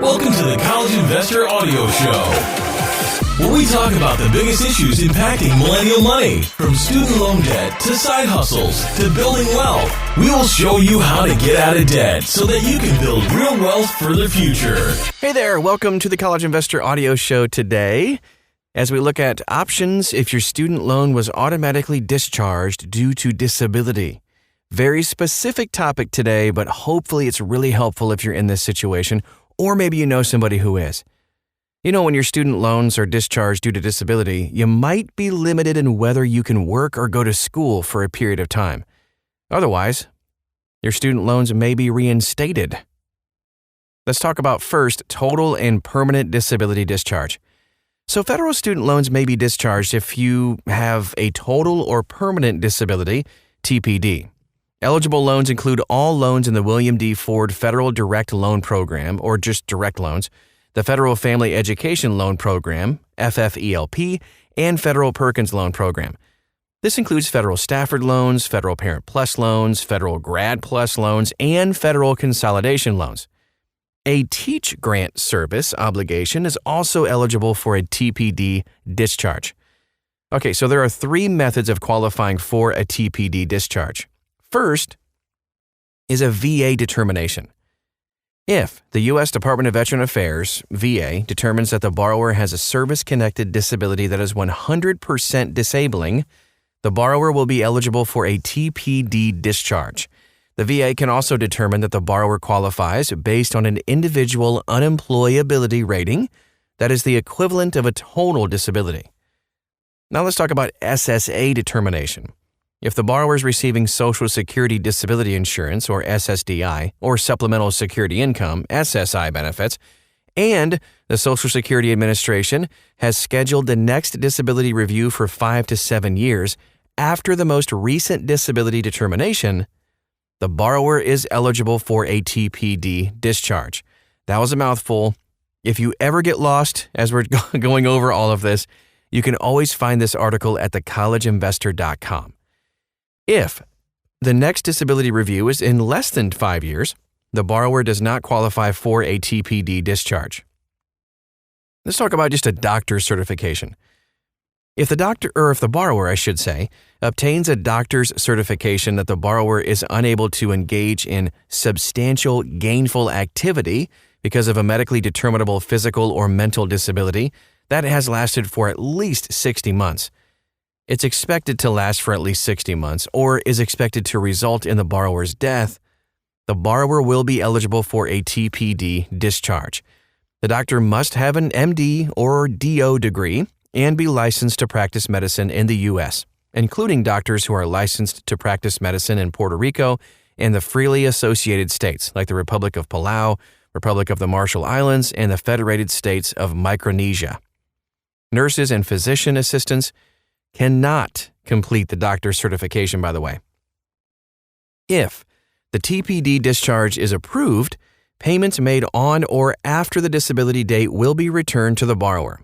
Welcome to the College Investor Audio Show, where we talk about the biggest issues impacting millennial money, from student loan debt to side hustles to building wealth. We will show you how to get out of debt so that you can build real wealth for the future. Hey there, welcome to the College Investor Audio Show today, as we look at options if your student loan was automatically discharged due to disability. Very specific topic today, but hopefully it's really helpful if you're in this situation, or maybe you know somebody who is. You know, when your student loans are discharged due to disability, you might be limited in whether you can work or go to school for a period of time. Otherwise, your student loans may be reinstated. Let's talk about first, total and permanent disability discharge. So federal student loans may be discharged if you have a total or permanent disability, TPD. Eligible loans include all loans in the William D. Ford Federal Direct Loan Program, or just direct loans, the Federal Family Education Loan Program, FFELP, and Federal Perkins Loan Program. This includes Federal Stafford loans, Federal Parent Plus loans, Federal Grad Plus loans, and Federal Consolidation loans. A Teach Grant Service obligation is also eligible for a TPD discharge. Okay, so there are three methods of qualifying for a TPD discharge. First is a VA determination. If the U.S. Department of Veteran Affairs, VA, determines that the borrower has a service-connected disability that is 100% disabling, the borrower will be eligible for a TPD discharge. The VA can also determine that the borrower qualifies based on an individual unemployability rating that is the equivalent of a total disability. Now let's talk about SSA determination. If the borrower is receiving Social Security Disability Insurance, or SSDI, or Supplemental Security Income, SSI benefits, and the Social Security Administration has scheduled the next disability review for 5 to 7 years after the most recent disability determination, the borrower is eligible for a TPD discharge. That was a mouthful. If you ever get lost as we're going over all of this, you can always find this article at thecollegeinvestor.com. If the next disability review is in less than 5 years, the borrower does not qualify for a TPD discharge. Let's talk about just a doctor's certification. If the borrower, obtains a doctor's certification that the borrower is unable to engage in substantial gainful activity because of a medically determinable physical or mental disability that has lasted for at least 60 months, it's expected to last for at least 60 months, or is expected to result in the borrower's death, the borrower will be eligible for a TPD discharge. The doctor must have an MD or DO degree and be licensed to practice medicine in the U.S., including doctors who are licensed to practice medicine in Puerto Rico and the freely associated states like the Republic of Palau, Republic of the Marshall Islands, and the Federated States of Micronesia. Nurses and physician assistants cannot complete the doctor's certification, by the way. If the TPD discharge is approved, payments made on or after the disability date will be returned to the borrower.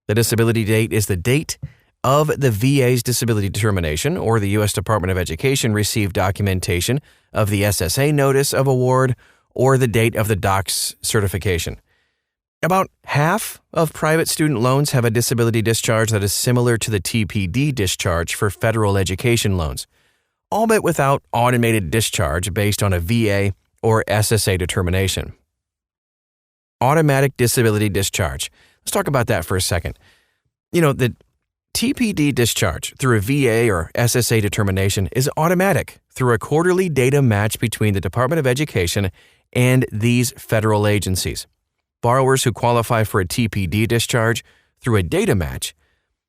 The disability date is the date of the VA's disability determination, or the U.S. Department of Education received documentation of the SSA notice of award, or the date of the doc's certification. About half of private student loans have a disability discharge that is similar to the TPD discharge for federal education loans, albeit without automated discharge based on a VA or SSA determination. Automatic disability discharge. Let's talk about that for a second. You know, the TPD discharge through a VA or SSA determination is automatic through a quarterly data match between the Department of Education and these federal agencies. Borrowers who qualify for a TPD discharge through a data match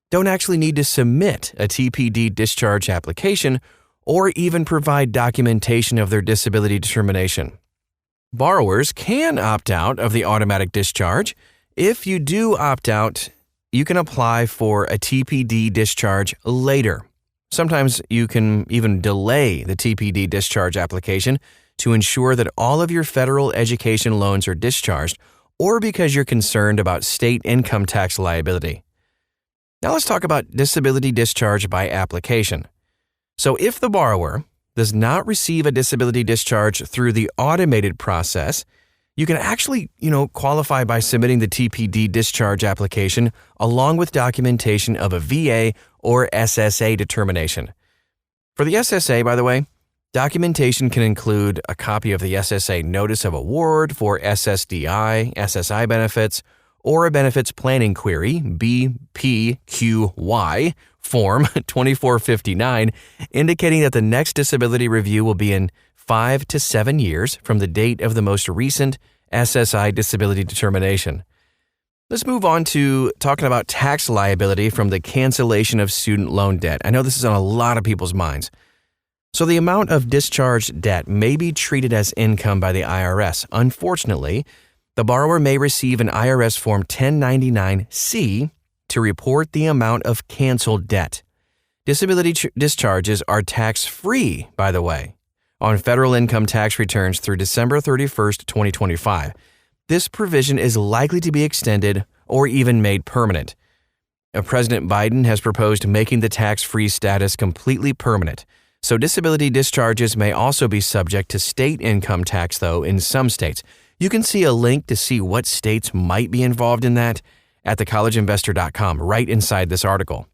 don't actually need to submit a TPD discharge application or even provide documentation of their disability determination. Borrowers can opt out of the automatic discharge. If you do opt out, you can apply for a TPD discharge later. Sometimes you can even delay the TPD discharge application to ensure that all of your federal education loans are discharged, or because you're concerned about state income tax liability. Now let's talk about disability discharge by application. So if the borrower does not receive a disability discharge through the automated process, You can actually, qualify by submitting the TPD discharge application along with documentation of a VA or SSA determination. For the SSA, by the way, documentation can include a copy of the SSA Notice of Award for SSDI, SSI benefits, or a benefits planning query, BPQY, Form 2459, indicating that the next disability review will be in 5 to 7 years from the date of the most recent SSI disability determination. Let's move on to talking about tax liability from the cancellation of student loan debt. I know this is on a lot of people's minds. So the amount of discharged debt may be treated as income by the IRS. Unfortunately, the borrower may receive an IRS Form 1099-C to report the amount of canceled debt. Disability discharges are tax-free, by the way, on federal income tax returns through December 31st, 2025. This provision is likely to be extended or even made permanent. President Biden has proposed making the tax-free status completely permanent. So disability discharges may also be subject to state income tax, though, in some states. You can see a link to see what states might be involved in that at thecollegeinvestor.com, right inside this article.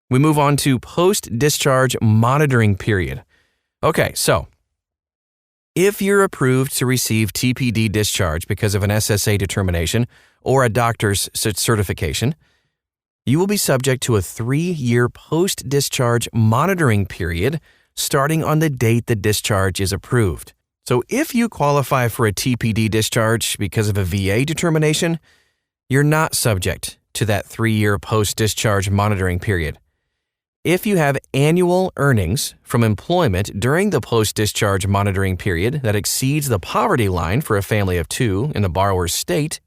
We move on to post-discharge monitoring period. Okay, so if you're approved to receive TPD discharge because of an SSA determination or a doctor's certification, you will be subject to a 3-year post-discharge monitoring period starting on the date the discharge is approved. So if you qualify for a TPD discharge because of a VA determination, you're not subject to that 3-year post-discharge monitoring period. If you have annual earnings from employment during the post-discharge monitoring period that exceeds the poverty line for a family of 2 in the borrower's state,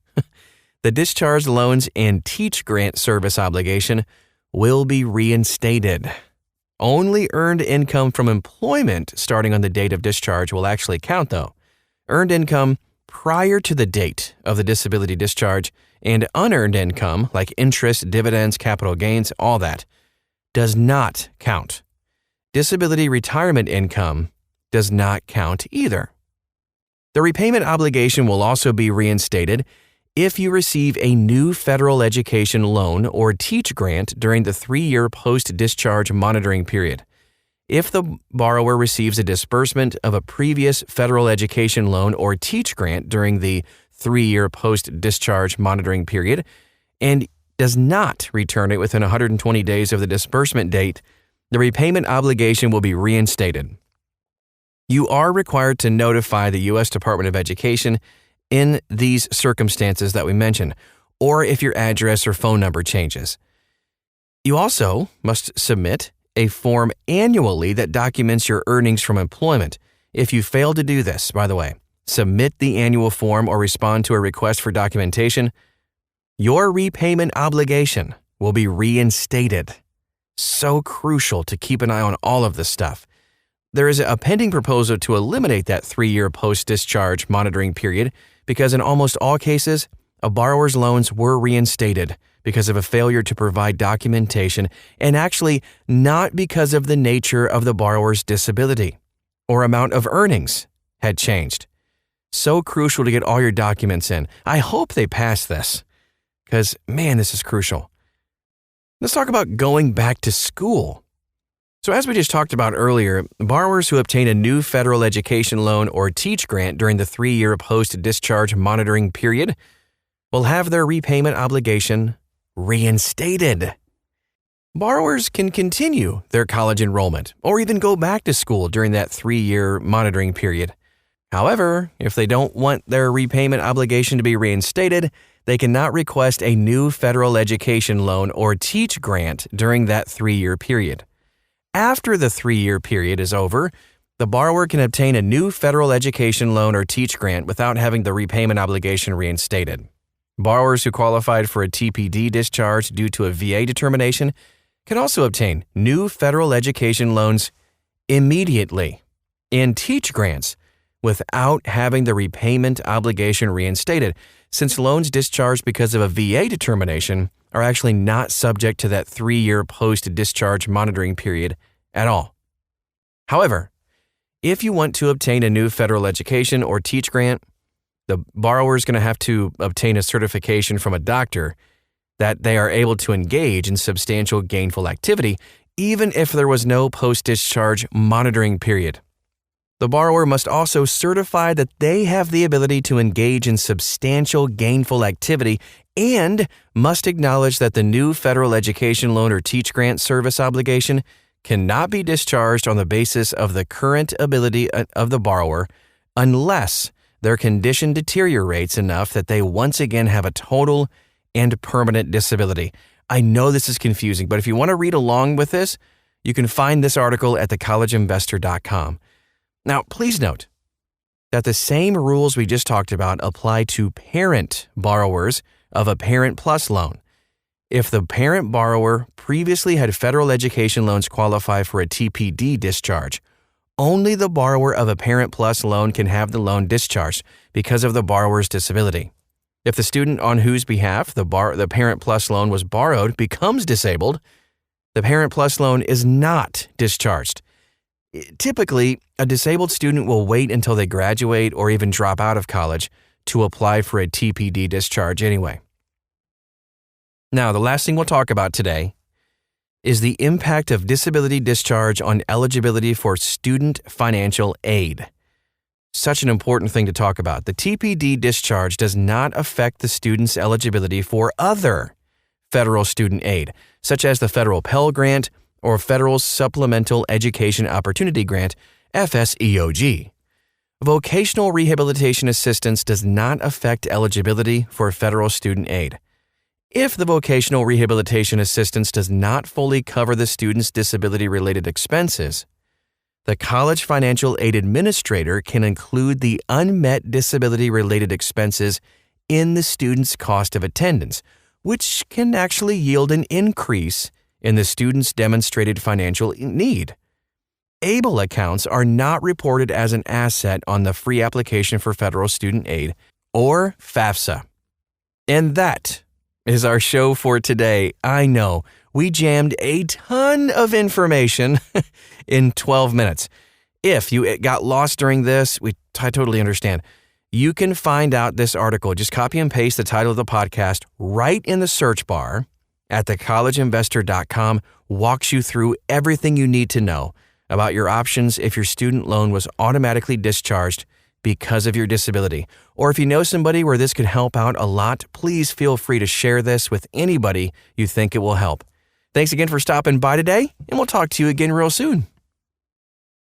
the discharged loans and teach grant service obligation will be reinstated. Only earned income from employment starting on the date of discharge will actually count, though. Earned income prior to the date of the disability discharge and unearned income, like interest, dividends, capital gains, all that, does not count. Disability retirement income does not count either. The repayment obligation will also be reinstated if you receive a new federal education loan or teach grant during the 3-year post-discharge monitoring period. If the borrower receives a disbursement of a previous federal education loan or teach grant during the 3-year post-discharge monitoring period and does not return it within 120 days of the disbursement date, the repayment obligation will be reinstated. You are required to notify the U.S. Department of Education in these circumstances that we mentioned, or if your address or phone number changes. You also must submit a form annually that documents your earnings from employment. If you fail to do this, by the way, submit the annual form or respond to a request for documentation, your repayment obligation will be reinstated. So crucial to keep an eye on all of this stuff. There is a pending proposal to eliminate that 3-year post-discharge monitoring period because in almost all cases, a borrower's loans were reinstated because of a failure to provide documentation and actually not because of the nature of the borrower's disability or amount of earnings had changed. So crucial to get all your documents in. I hope they pass this because, man, this is crucial. Let's talk about going back to school. So as we just talked about earlier, borrowers who obtain a new federal education loan or teach grant during the 3-year post-discharge monitoring period will have their repayment obligation reinstated. Borrowers can continue their college enrollment or even go back to school during that 3-year monitoring period. However, if they don't want their repayment obligation to be reinstated, they cannot request a new federal education loan or teach grant during that 3-year period. After the 3-year period is over, the borrower can obtain a new federal education loan or teach grant without having the repayment obligation reinstated. Borrowers who qualified for a TPD discharge due to a VA determination can also obtain new federal education loans immediately and teach grants without having the repayment obligation reinstated, since loans discharged because of a VA determination are actually not subject to that 3-year post-discharge monitoring period at all. However, if you want to obtain a new federal education or teach grant, The borrower is going to have to obtain a certification from a doctor that they are able to engage in substantial gainful activity, even if there was no post-discharge monitoring period. The borrower must also certify that they have the ability to engage in substantial gainful activity and must acknowledge that the new federal education loan or teach grant service obligation cannot be discharged on the basis of the current ability of the borrower unless their condition deteriorates enough that they once again have a total and permanent disability. I know this is confusing, but if you want to read along with this, you can find this article at thecollegeinvestor.com. Now, please note that the same rules we just talked about apply to parent borrowers of a Parent Plus loan. If the parent borrower previously had federal education loans qualify for a TPD discharge, only the borrower of a Parent Plus loan can have the loan discharged because of the borrower's disability. If the student on whose behalf the Parent Plus loan was borrowed becomes disabled, the Parent Plus loan is not discharged. Typically, a disabled student will wait until they graduate or even drop out of college to apply for a TPD discharge anyway. Now, the last thing we'll talk about today is the impact of disability discharge on eligibility for student financial aid. Such an important thing to talk about. The TPD discharge does not affect the student's eligibility for other federal student aid, such as the Federal Pell Grant or Federal Supplemental Education Opportunity Grant, FSEOG. Vocational rehabilitation assistance does not affect eligibility for federal student aid. If the vocational rehabilitation assistance does not fully cover the student's disability-related expenses, the College Financial Aid Administrator can include the unmet disability-related expenses in the student's cost of attendance, which can actually yield an increase in the student's demonstrated financial need. ABLE accounts are not reported as an asset on the free application for federal student aid, or FAFSA. And that is our show for today. I know, we jammed a ton of information in 12 minutes. If you got lost during this, I totally understand. You can find out this article. Just copy and paste the title of the podcast right in the search bar at thecollegeinvestor.com. Walks you through everything you need to know about your options if your student loan was automatically discharged because of your disability. Or if you know somebody where this could help out a lot, please feel free to share this with anybody you think it will help. Thanks again for stopping by today, and we'll talk to you again real soon.